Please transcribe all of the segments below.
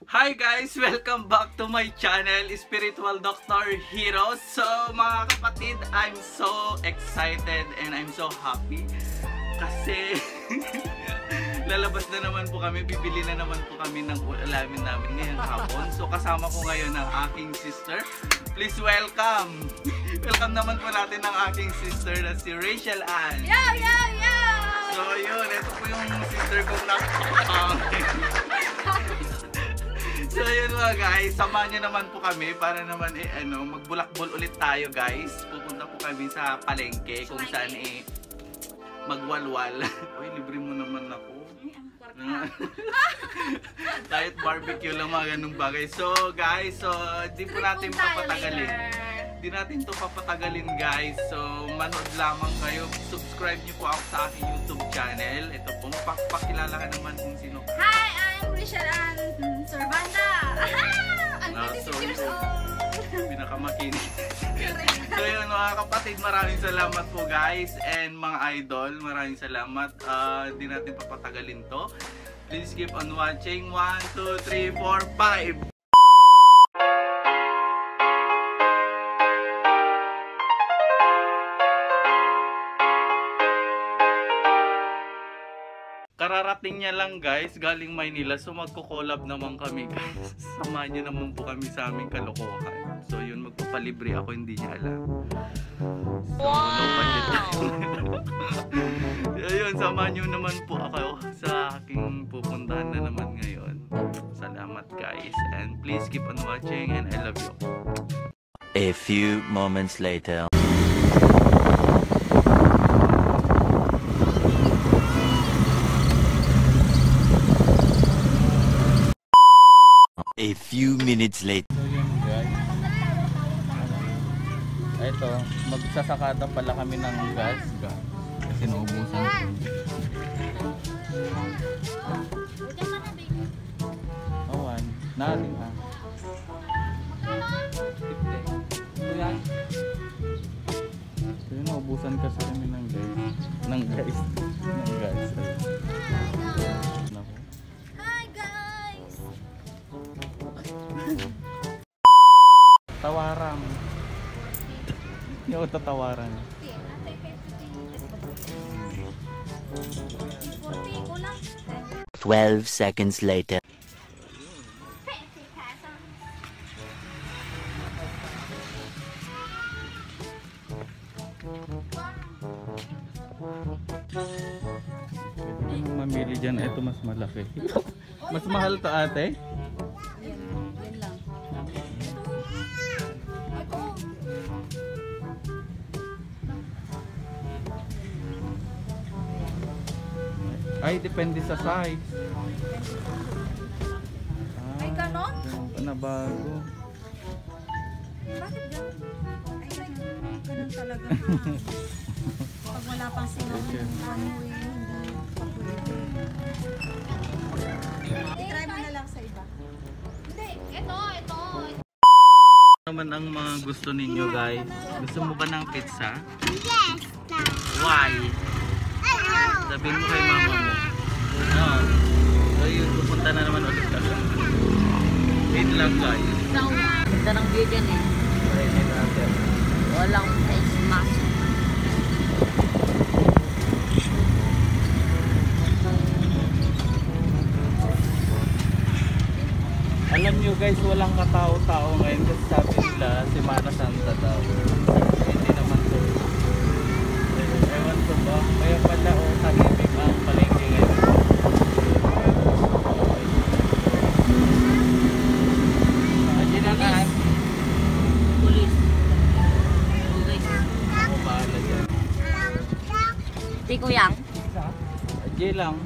Hi guys! Welcome back to my channel, Spiritual Dr. Hero. So mga kapatid, I'm so excited and I'm so happy kasi lalabas na naman po kami, bibili na naman po kami ng ulamin namin ngayong hapon. So kasama ko ngayon ang aking sister. Please welcome! Welcome naman po natin ang aking sister na si Rachel Ann. Yeah! So yun, ito po yung sister ko na So yun mga guys, samahan nyo naman po kami para naman magbulakbol ulit tayo guys. Pupunta po kami sa palengke kung saan magwalwal. Uy, libre mo naman ako. Kahit barbecue lang mga ganung bagay. So guys, di po natin papatagalin. Di natin to papatagalin guys. So manood lamang kayo. Subscribe nyo po ako sa aking YouTube channel. Ito po, pakilala ka naman kung sino. Hi, I'm Rachel Ann Sorbanda. I'm 26 years old. Pinakamakinig. So yun mga kapatid, maraming salamat po guys. And mga idol, maraming salamat. Di natin papatagalin to. Please keep on watching. 1, 2, 3, 4, 5. Kararating niya lang guys, galing Maynila. So magko-collab naman kami guys. Samahan niyo naman po kami sa aming kalokohan. So yun, magpapalibre ako, hindi niya alam. So no budget tayo. Ayun, samahan niyo naman po ako sa aking pupuntahan na naman ngayon. Salamat guys. And please keep on watching and I love you. A few moments later. A few minutes later. So yun guys. Ito, magsasakata pala kami ng gas. Kasi naubusan ko. Awan, natin ha. So yun, naubusan kasi kami ng gas. Ng gas. Tawaran. Hindi ako tatawaran. 12 seconds later. Pwede mo mamili dyan. Ito mas malaki. Mas mahal to ate? Ay, depende sa size. Ay, ganon? Na bago. Bakit ganon? Ay, ganon talaga. Pag wala pang sinabing runway, hindi pwede. I-try mo na lang sa iba. Hindi, ito. Naman ang mga gusto ninyo guys. Gusto mo ba ng pizza? Yes! Why? Sabihin mo kay mama mo. No. So yun, pupunta na naman ulit kami. Wait lang guys. Ganda ng view dyan eh. Walang face mask. Alam nyo guys, walang katao-tao ngayon kasi sabi nila Semana Santa daw. Hindi naman to. Ewan ko ba? Kaya pala tahimik ang palengke ngayon. Ginagahan. Pulis. Ako bahala dyan. Di kuyang. Adye lang.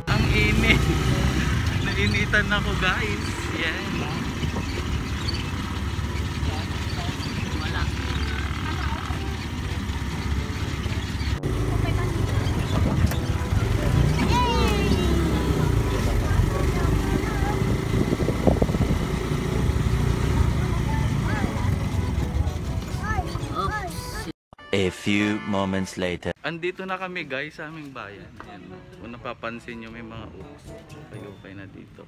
Ang init. Nainitan ako guys. Yan. Wala. A few moments later. Andito na kami guys sa aming bayan. Ayan. Kung napapansin nyo may mga oops. Ayun. kanina dito.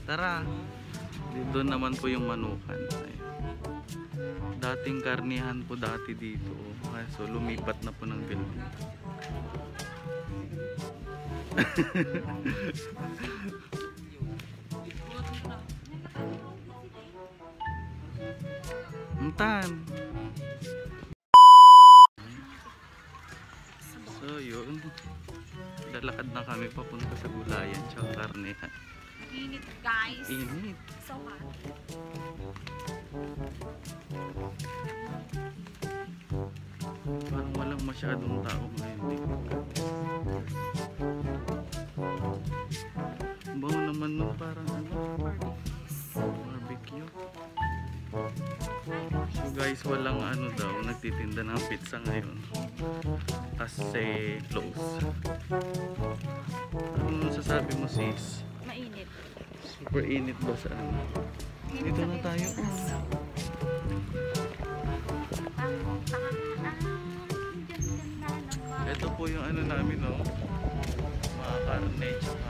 Tara. Doon naman po yung manukan. Ayun. Dating karnihan po dati dito. So lumipat na po ng building. Untan. So yun. Lalakad na kami papunta sa gulayan tsaka karnihan. Init, guys. Init. So hot. Parang walang masyadong tao ngayon dito. Bango naman nun, parang barbecue. So guys, walang daw, nagtitinda ng pizza ngayon. Kasi close. Ano sasabi mo, sis? Mainit. Super init ba sa ano? Dito na tayo. Ito po yung namin, no? Mga karne, tsaka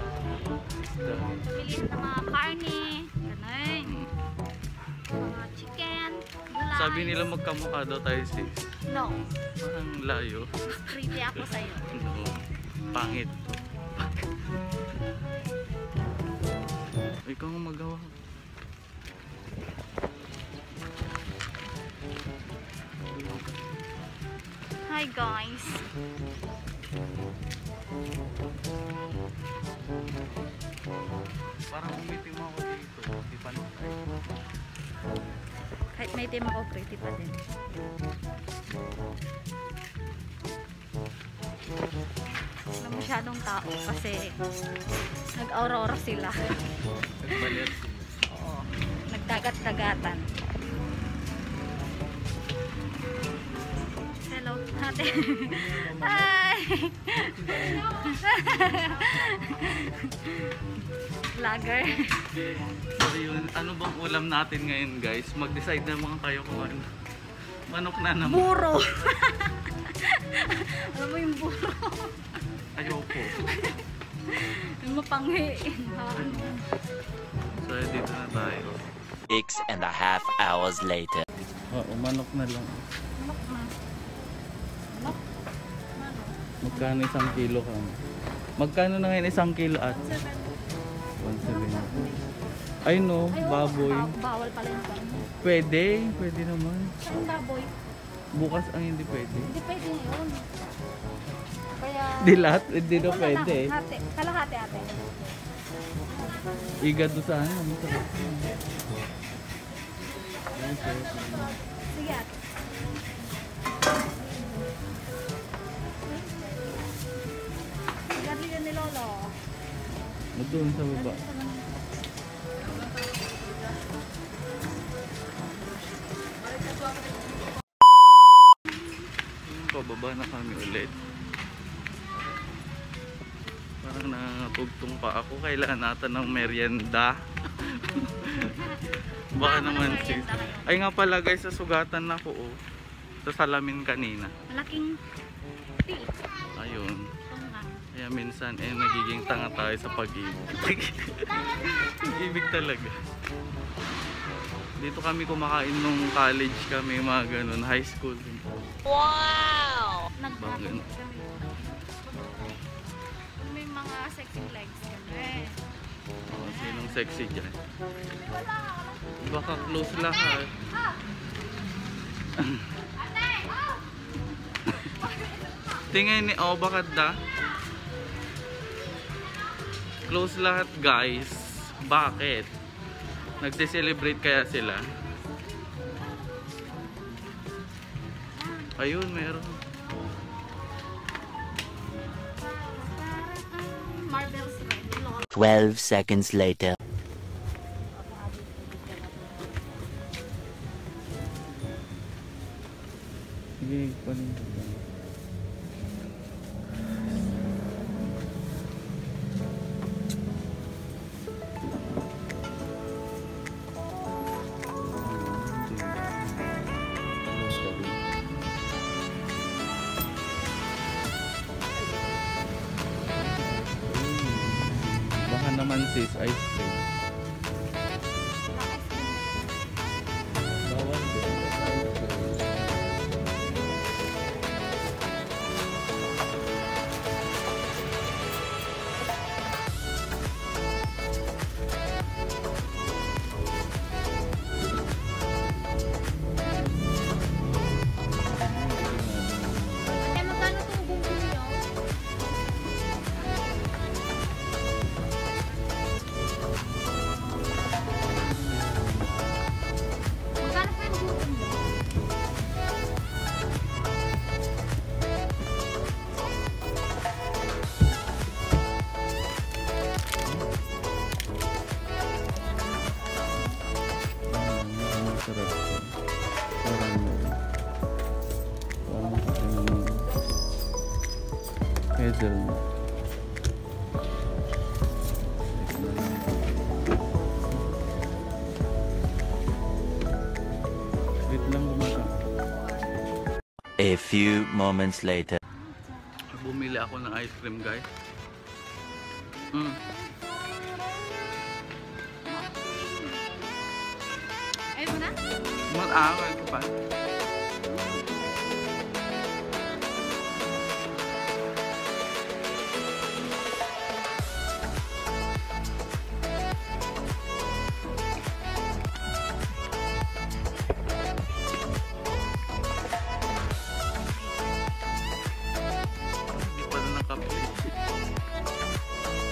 Piliin ng mga karne. Ganun. Mga chicken. Gulay. sabi nila magkamukha daw tayo, sis. No. Parang layo. Creepy ako sa'yo. No, pangit. Ikaw ang magawa. Hi, guys. Parang umitim ako dito. Di pa tayo. Kahit may team ako, creepy pa din. Wala masyadong tao kasi nag-aurora sila. Nagbalit. Oo. Nagdagat-dagatan. Hello, ate. Hi! Vlogger. So yun, ano bang ulam natin ngayon, guys? Mag-decide naman kayo kung ano. Manok na naman. Buro! Alam mo yung buro? Ayoko. Yung mapanghi. So dito na tayo. 6.5 hours later. Oo, manok na lang. Manok na. Manok? Magkano isang kilo ka? Magkano na ngayon isang kilo at? 170. Ay no, baboy. Bawal pala yung baboy. Pwede, pwede naman. Yung baboy. Bukas ang hindi pwede. Hindi pwede yun. Kaya... Di lahat, hindi na Wala pwede. lang, hati. Kalahati ate. Igad do sana, masarap. Sige ate. Gabi yan ni Lolo. Doon sa baba. Pababa na kami ulit. Parang nakatugtong pa ako. Kailangan natin ng merienda. Baka naman sis. Ay nga pala guys, sa sugatan na ko sa salamin kanina. Malaking tea. Ayun. Ito nga. Kaya minsan nagiging tanga tayo sa pag-ibig. Pag-ibig talaga. Dito kami kumakain nung college kami, mga ganun, high school. Wow! Nagpapagod kami. May mga sexy legs kami. Oh, sinong sexy dyan? Baka close lahat. Tingin ni bakit da? Close lahat guys. Bakit? Nagde-celebrate kaya sila? Ayun, meron. Marbles red. 12 seconds later. Sige, panin. Baka naman sis, ice cream. Bawal din. Ate, magkano itong bumbu nyo? Magkano pa yung bumbu nyo? Masarap siya. Parang kasi naman hazelnut. Wait lang gumaga. A few moments later. Bumili ako ng ice cream, guys. Ayaw mo na? Mag-awal ko pa. Hindi pa rin nakape.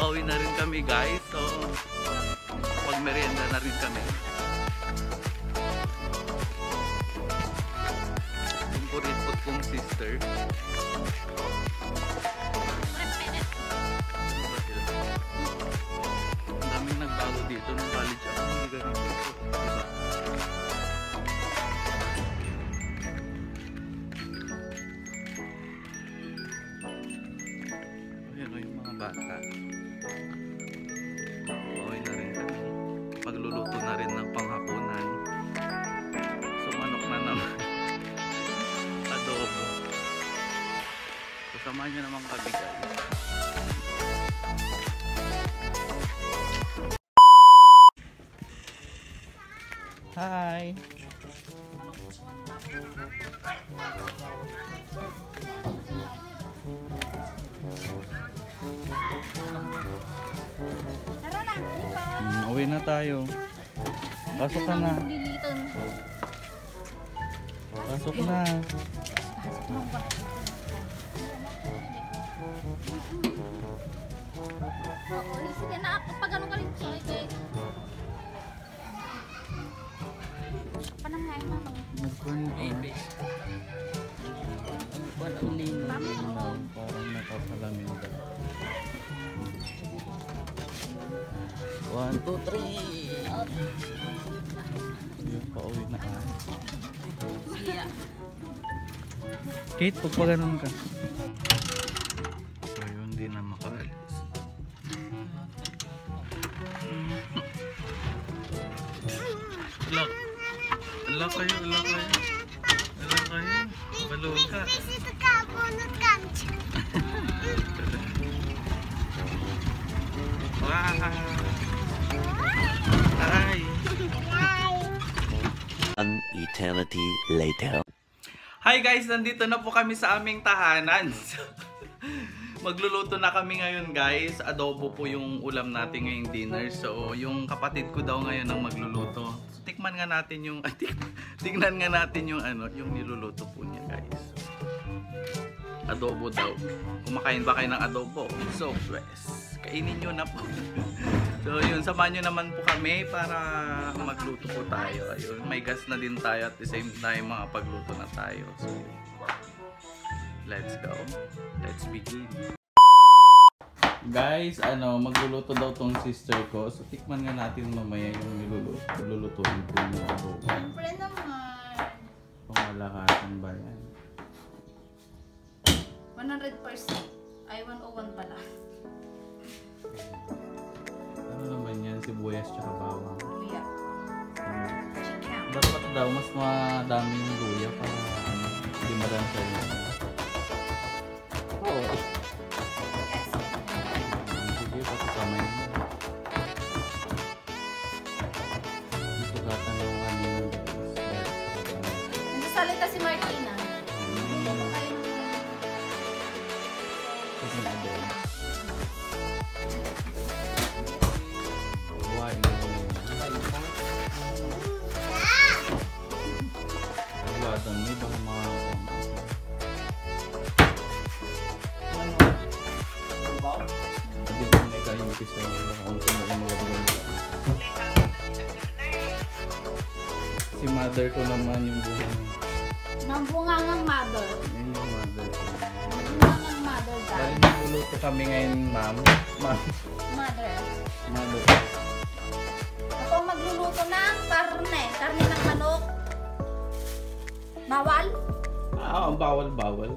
Pauwi na rin kami, guys. So, pag-merienda na rin kami. Yung kuripot kong sister. Ang daming nagbago dito ng college ako. Hindi ganito. Diba? Ayan o yung mga bata. Okay na rin kami. Magluluto na rin ng panghapunan. So manok na naman. Adobo. So samahan nyo naman kami, guys. Hi! Tara na, lipat. Uwi na tayo. Pasok ka na. Lilitan. Pasok na. Oo, sige na. Pag ano ka rin siya, eh. Panangay na, no? Parang napapalamin ka. 1, 2, 3. Yung pauwi na ka. Kate, pag pa ganun ka. So yun, di na makaalis. Ala kayo, ala kayo. Ala kayo. Baluga. Wow. Hi. An eternity later. Hi guys, nandito na po kami sa aming tahanan. Magluluto na kami ngayon, guys. Adobo po yung ulam natin ngayong dinner. So, yung kapatid ko daw ngayon ang magluluto. So, tikman nga natin yung tignan nga natin yung yung niluluto po niya, guys. Adobo daw. Kumakain ba kayo ng adobo? So, yes. Kainin nyo na po. So, yun. Samahan nyo naman po kami para magluto po tayo. Ayun. May gas na din tayo at the same time makapagluto na tayo. So, let's go. Let's begin. Guys, magluluto daw tong sister ko. So, tikman nga natin mamaya yung nilulutuin po yung adobo. Siyempre naman. Pangalakasan ba yan? 100%. Ay, 101 pala. Ano naman yan? Sibuyas tsaka bawang. Luya. Chicken. Dapat daw mas madami yung luya para hindi madansa yun. Oo. Yes. Sige, pati kamay mo. sila si Martina. Si mother ko naman yung buhay niya. Nambungangang mother. Yun yung mother ko. Nambungangang mother Dahil dad. nagluluto kami ngayon, ma'am. Mother. Mother. Ako ang magluluto ng karne. Karne ng manok. Bawal? Bawal.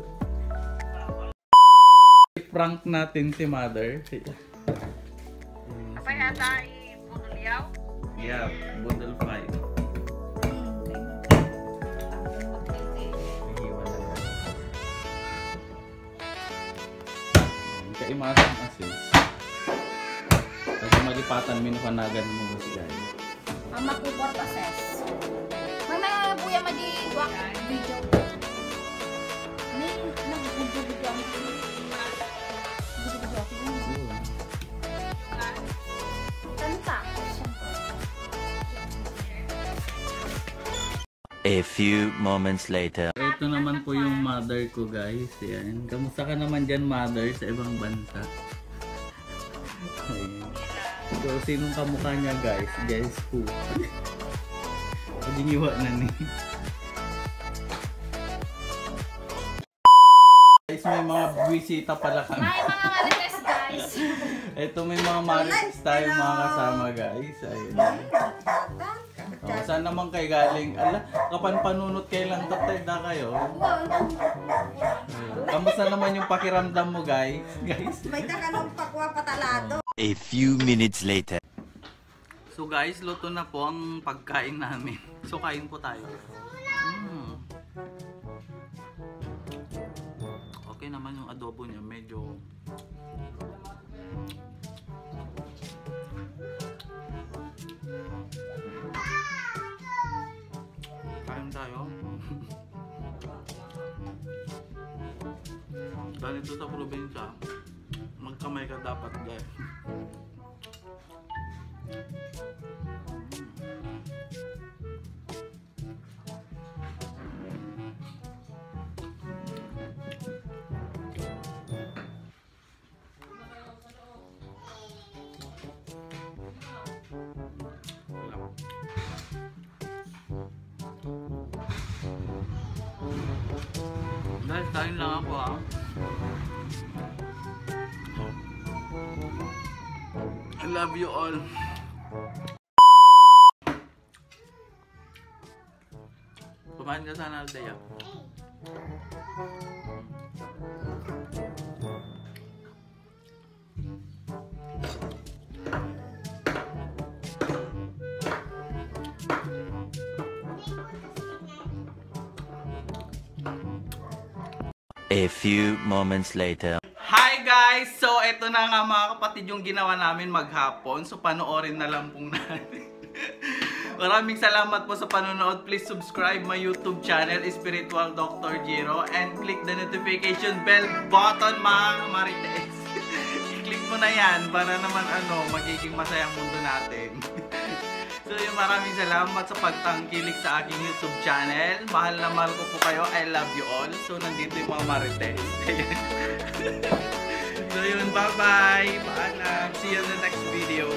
Prank natin si mother. Apa yata i-budulyaw? Yeah, bundle 5. Kaimasang asis. Kasi malipatan minupanagan mo siya. Ang makupor process. May buya madi-wak video. May nag-video ang kanta. A few moments later. Ito naman po yung mother ko, guys. Yan. Kamusta ka naman dyan, mother, sa ibang bansa? Ayan. So, sinong kamukha niya, guys? Guys po. Paginiwa na ni. Guys, may mga bisita pala kami. May mga marites guys. Ito may mga marites tayo mga kasama, guys. Ayun. Oh, saan naman kayo galing? Ala, kapan panunot kayo lang tatay na kayo. Ayun. Kamusta naman yung pakiramdam mo, guys? May takanong pakwa patalado. A few minutes later. So guys, luto na po ang pagkain namin. So kain po tayo. Okay naman yung adobo niya, medyo kain tayo. Ganito sa probinsya, magkamay ka dapat, guys. Guys, kain lang ako ha. I love you all. Kumain ka sana, Aldea. A few moments later. Hi guys! So, ito na nga mga kapatid yung ginawa namin maghapon. So, panoorin na lang pong natin. Maraming salamat po sa panonood. Please subscribe my YouTube channel, Spiritual Dr. Jiro. And click the notification bell button, mga marites. I-click mo na yan para naman magiging masayang mundo natin. So, yung maraming salamat sa pagtangkilik sa aking YouTube channel. Mahal na mahal ko po kayo. I love you all. So, nandito yung mga marites. So, yun. Bye-bye. Paalam. See you in the next video.